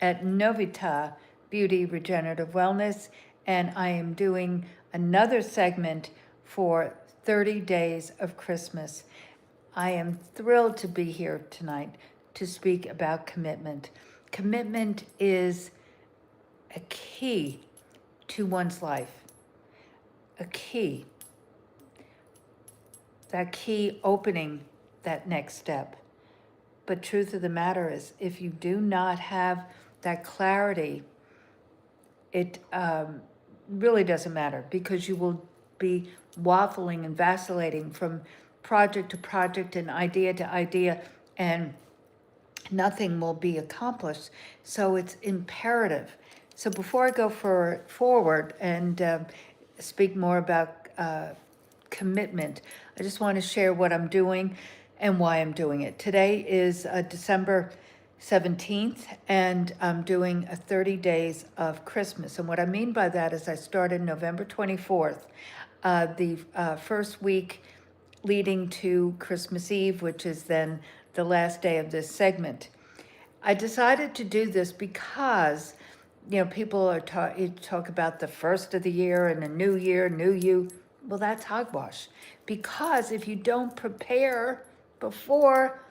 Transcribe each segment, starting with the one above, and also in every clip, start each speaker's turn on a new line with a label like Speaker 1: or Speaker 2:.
Speaker 1: at Novita Beauty Regenerative Wellness, and I am doing another segment for 30 Days of Christmas. I am thrilled to be here tonight to speak about commitment. Commitment is a key to one's life, a key, that key opening that next step. But truth of the matter is, if you do not have that clarity, it really doesn't matter, because you will be waffling and vacillating from project to project and idea to idea, and nothing will be accomplished. So it's imperative. So before I go forward and speak more about commitment, I just want to share what I'm doing and why I'm doing it. Today is December 17th, and I'm doing a 30 days of Christmas. And what I mean by that is I started November 24th, the first week leading to Christmas Eve, which is then the last day of this segment. I decided to do this because, people are talk about the first of the year and a new year, new you. Well, that's hogwash. Because if you don't prepare before,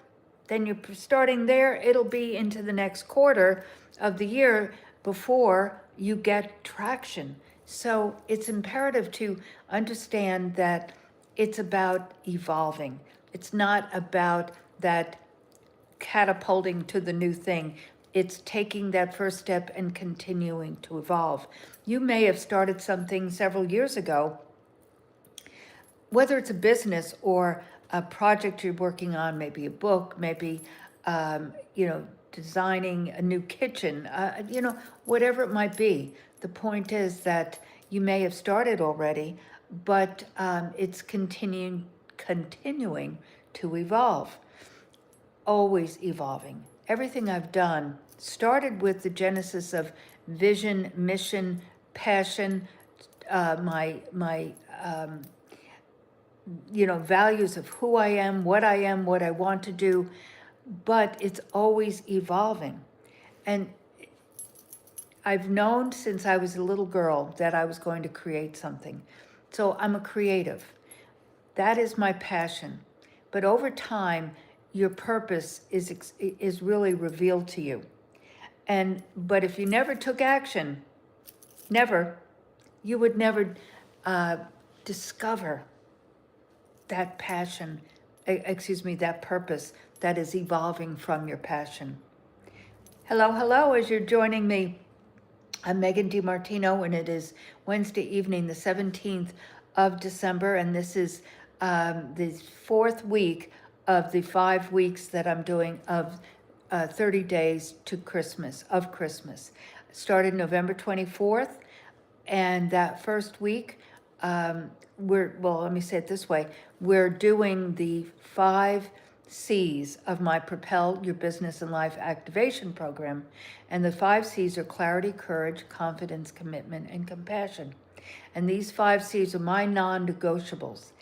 Speaker 1: then you're starting there, it'll be into the next quarter of the year before you get traction. So it's imperative to understand that it's about evolving. It's not about that catapulting to the new thing. It's taking that first step and continuing to evolve. You may have started something several years ago, whether it's a business or a project you're working on, maybe a book, maybe, designing a new kitchen, whatever it might be. The point is that you may have started already, but it's continuing to evolve, always evolving. Everything I've done started with the genesis of vision, mission, passion, my values of who I am, what I want to do, but it's always evolving. And I've known since I was a little girl that I was going to create something. So I'm a creative. That is my passion. But over time, your purpose is really revealed to you. But if you never took action, you would never discover that passion, that purpose that is evolving from your passion. Hello, as you're joining me, I'm Megan DiMartino, and it is Wednesday evening, the 17th of December, and this is the fourth week of the 5 weeks that I'm doing of 30 days to Christmas. Started November 24th, and that first week, let me say it this way. We're doing the 5 C's of my Propel Your Business and Life Activation Program. And the 5 C's are clarity, courage, confidence, commitment, and compassion. And these 5 C's are my non-negotiables.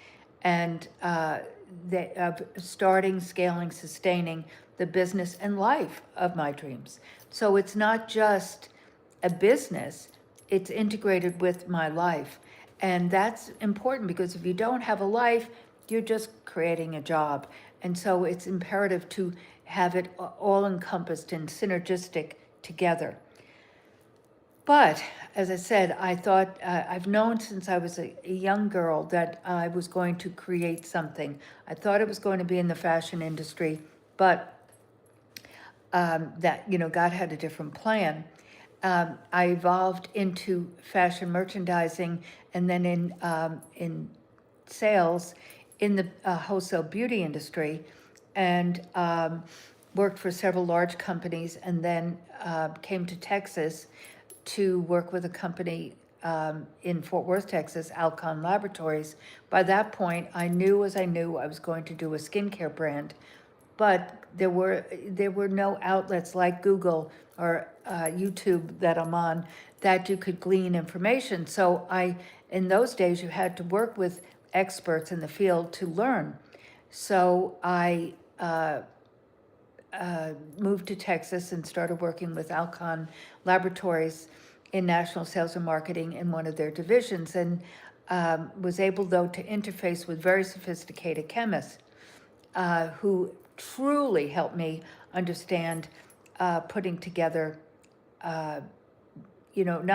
Speaker 1: And of starting, scaling, sustaining the business and life of my dreams. So it's not just a business, it's integrated with my life. And that's important, because if you don't have a life, you're just creating a job. And so it's imperative to have it all encompassed and synergistic together. But as I said, I thought, I've known since I was a young girl that I was going to create something. I thought it was going to be in the fashion industry, but God had a different plan. I evolved into fashion merchandising, and then in sales in the wholesale beauty industry, and worked for several large companies, and then came to Texas to work with a company in Fort Worth, Texas, Alcon Laboratories. By that point, I knew I was going to do a skincare brand, but there were no outlets like Google or YouTube that I'm on that you could glean information. So in those days, you had to work with experts in the field to learn. So I moved to Texas and started working with Alcon Laboratories in national sales and marketing in one of their divisions, and was able, though, to interface with very sophisticated chemists who truly helped me understand putting together, not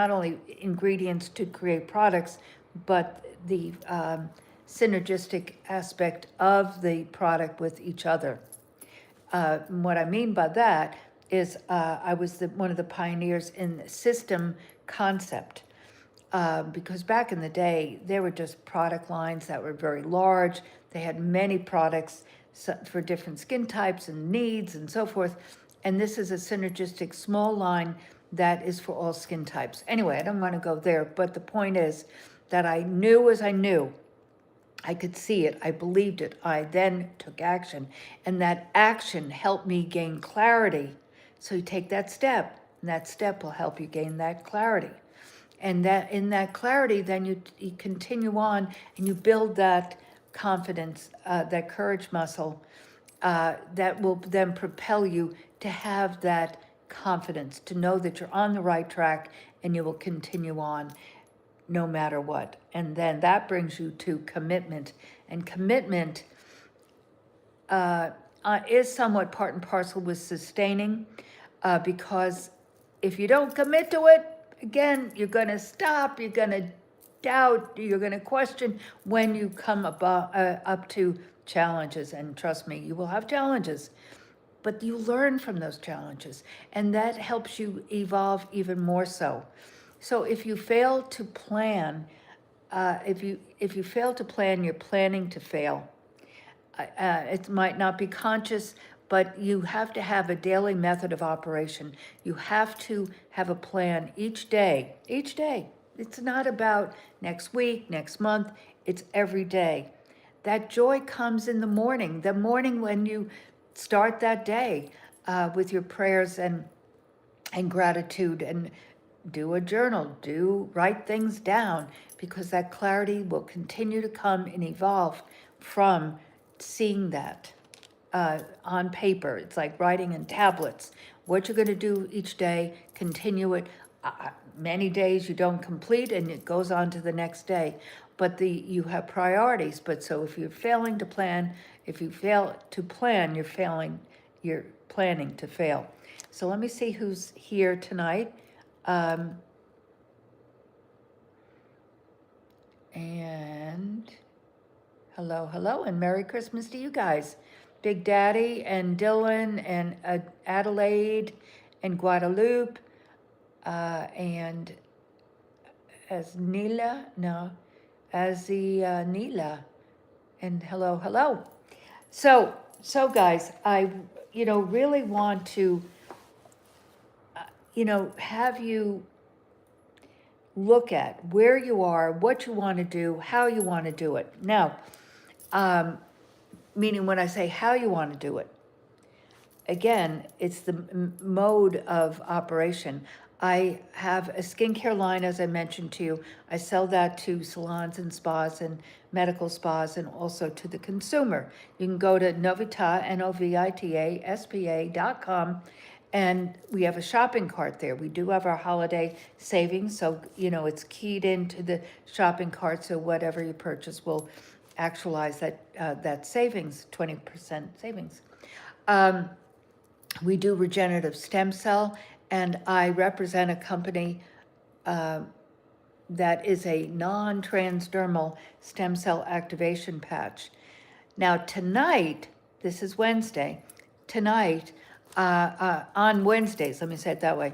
Speaker 1: only ingredients to create products, but the synergistic aspect of the product with each other. What I mean by that is I was one of the pioneers in system concept. Because back in the day, there were just product lines that were very large. They had many products for different skin types and needs and so forth. And this is a synergistic small line that is for all skin types. Anyway, I don't want to go there, but the point is that I knew as I knew. I could see it, I believed it, I then took action, and that action helped me gain clarity. So you take that step, and that step will help you gain that clarity. And that in that clarity, then you continue on and you build that confidence, that courage muscle, that will then propel you to have that confidence, to know that you're on the right track and you will continue on no matter what. And then that brings you to commitment. And commitment is somewhat part and parcel with sustaining, because if you don't commit to it, again, you're going to stop, you're going to doubt, you're going to question when you come up to challenges. And trust me, you will have challenges, but you learn from those challenges, and that helps you evolve even more so. So if you fail to plan, if you fail to plan, you're planning to fail. It might not be conscious, but you have to have a daily method of operation. You have to have a plan each day. Each day. It's not about next week, next month. It's every day. That joy comes in the morning when you start that day with your prayers and gratitude, and do a journal, write things down, because that clarity will continue to come and evolve from seeing that on paper. It's like writing in tablets. What you're going to do each day, continue it. Many days you don't complete and it goes on to the next day. But you have priorities. But so if you're failing to plan, if you fail to plan, you're planning to fail. So let me see who's here tonight. And hello, and Merry Christmas to you guys. Big Daddy and Dylan and Adelaide and Guadalupe, and Nila, and hello. So guys, I, really want to, have you look at where you are, what you want to do, how you want to do it. Now, meaning when I say how you want to do it, again, it's the mode of operation. I have a skincare line, as I mentioned to you. I sell that to salons and spas and medical spas, and also to the consumer. You can go to Novita, NOVITA, and we have a shopping cart there. We do have our holiday savings, so, it's keyed into the shopping cart, so whatever you purchase will actualize that savings, 20% savings. We do regenerative stem cell, and I represent a company that is a non-transdermal stem cell activation patch. Now tonight, this is Wednesday, on Wednesdays, let me say it that way,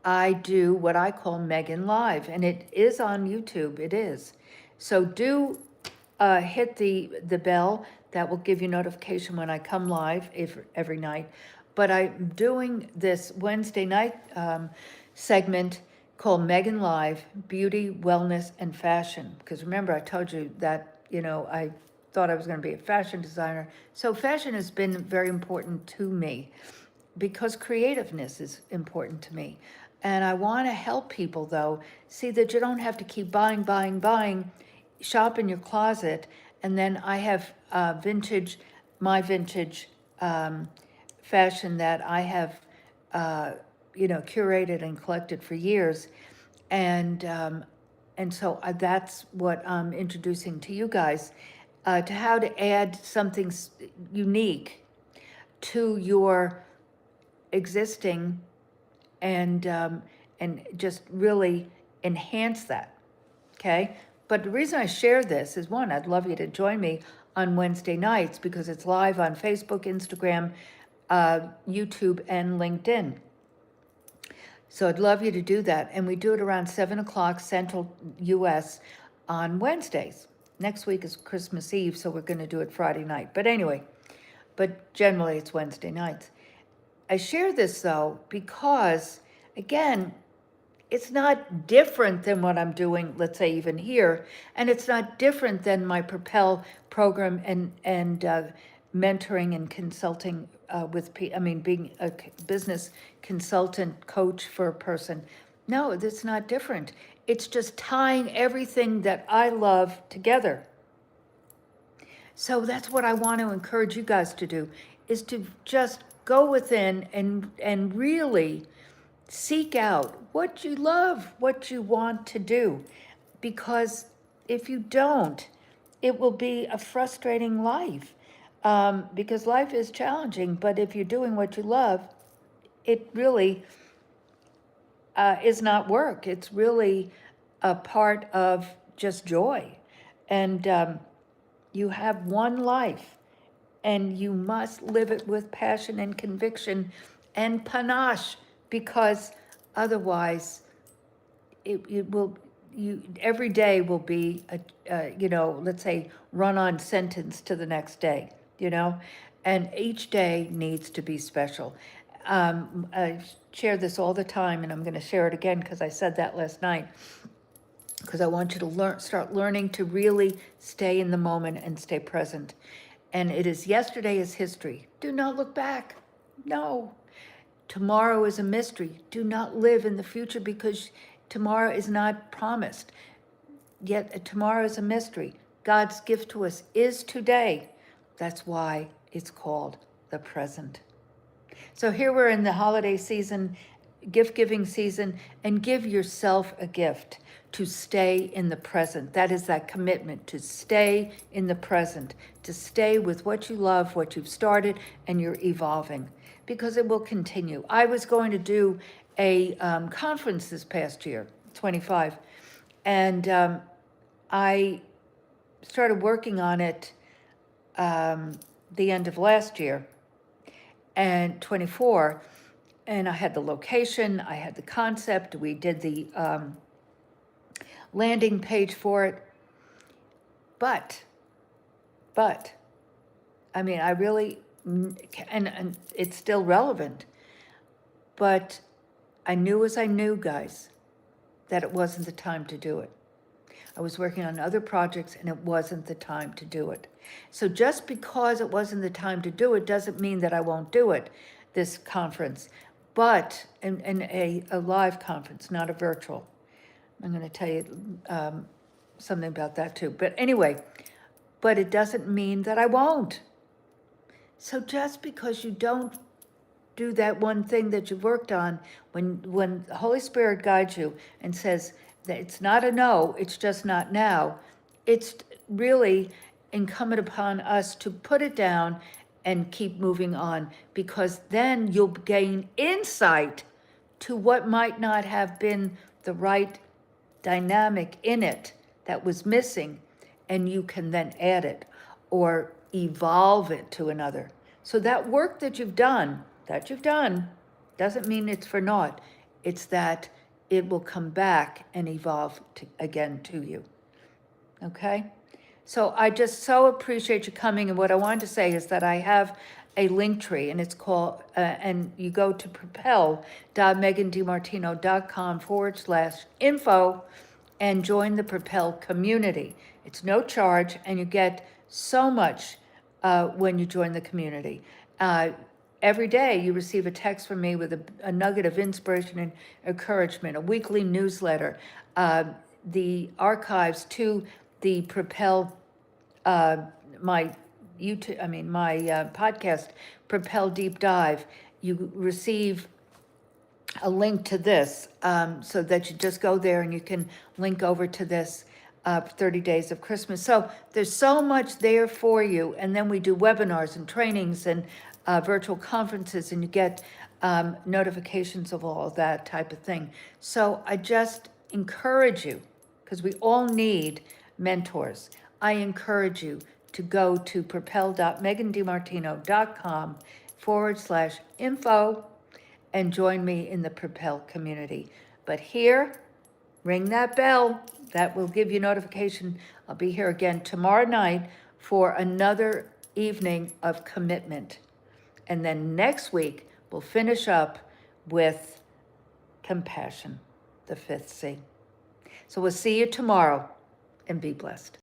Speaker 1: I do what I call Megan Live, and it is on YouTube, it is. So do hit the bell, that will give you notification when I come live every night. But I'm doing this Wednesday night segment called Megan Live, Beauty, Wellness, and Fashion. Because remember, I told you that, I thought I was going to be a fashion designer. So fashion has been very important to me, because creativeness is important to me. And I want to help people, though, see that you don't have to keep buying, shop in your closet. And then I have my vintage fashion that I have, uh, curated and collected for years. And so that's what I'm introducing to you guys, to how to add something unique to your existing, and just really enhance that. Okay? But the reason I share this is, one, I'd love you to join me on Wednesday nights because it's live on Facebook, Instagram, YouTube, and LinkedIn. So I'd love you to do that. And we do it around 7 o'clock Central US on Wednesdays. Next week is Christmas Eve, so we're going to do it Friday night. But anyway, but generally it's Wednesday nights. I share this though because, again, it's not different than what I'm doing, let's say even here, and it's not different than my Propel program and mentoring and consulting being a business consultant coach for a person. No, it's not different. It's just tying everything that I love together. So that's what I want to encourage you guys to do, is to just go within and really seek out what you love, what you want to do. Because if you don't, it will be a frustrating life. Because life is challenging, but if you're doing what you love, it really is not work. It's really a part of just joy. And you have one life, and you must live it with passion and conviction and panache, because otherwise it will, every day will be let's say run-on sentence to the next day, and each day needs to be special. I share this all the time, and I'm going to share it again because I said that last night, because I want you to start learning to really stay in the moment and stay present. And it is, yesterday is history. Do not look back. No. Tomorrow is a mystery. Do not live in the future, because tomorrow is not promised. Yet tomorrow is a mystery. God's gift to us is today. That's why it's called the present. So here we're in the holiday season, gift-giving season, and give yourself a gift to stay in the present. That is that commitment to stay in the present, to stay with what you love, what you've started, and you're evolving, because it will continue. I was going to do a conference this past year, 25, and I started working on it the end of last year, and 24, and I had the location, I had the concept, we did the landing page for it, but, I mean, I really, and it's still relevant, but I knew as I knew, guys, that it wasn't the time to do it. I was working on other projects, and it wasn't the time to do it. So just because it wasn't the time to do it doesn't mean that I won't do it, this conference, but in a live conference, not a virtual. I'm going to tell you something about that too. But anyway, but it doesn't mean that I won't. So just because you don't do that one thing that you've worked on, when the Holy Spirit guides you and says that it's not a no, it's just not now, it's really incumbent upon us to put it down and keep moving on, because then you'll gain insight to what might not have been the right dynamic in it that was missing, and you can then add it or evolve it to another. So that work that you've done, doesn't mean it's for naught. It's that it will come back and evolve again to you. Okay? So I just so appreciate you coming. And what I wanted to say is that I have a link tree, and it's called, and you go to propel.megandimartino.com/info and join the Propel community. It's no charge, and you get so much when you join the community. Every day you receive a text from me with a nugget of inspiration and encouragement, a weekly newsletter, the archives to the Propel, my YouTube, I mean, my podcast, Propel Deep Dive, you receive a link to this, so that you just go there and you can link over to this 30 Days of Christmas. So there's so much there for you. And then we do webinars and trainings and virtual conferences, and you get notifications of all that type of thing. So I just encourage you, because we all need mentors. I encourage you to go to propel.megandimartino.com/info and join me in the Propel community. But here, ring that bell. That will give you notification. I'll be here again tomorrow night for another evening of commitment. And then next week, we'll finish up with compassion, the fifth C. So we'll see you tomorrow, and be blessed.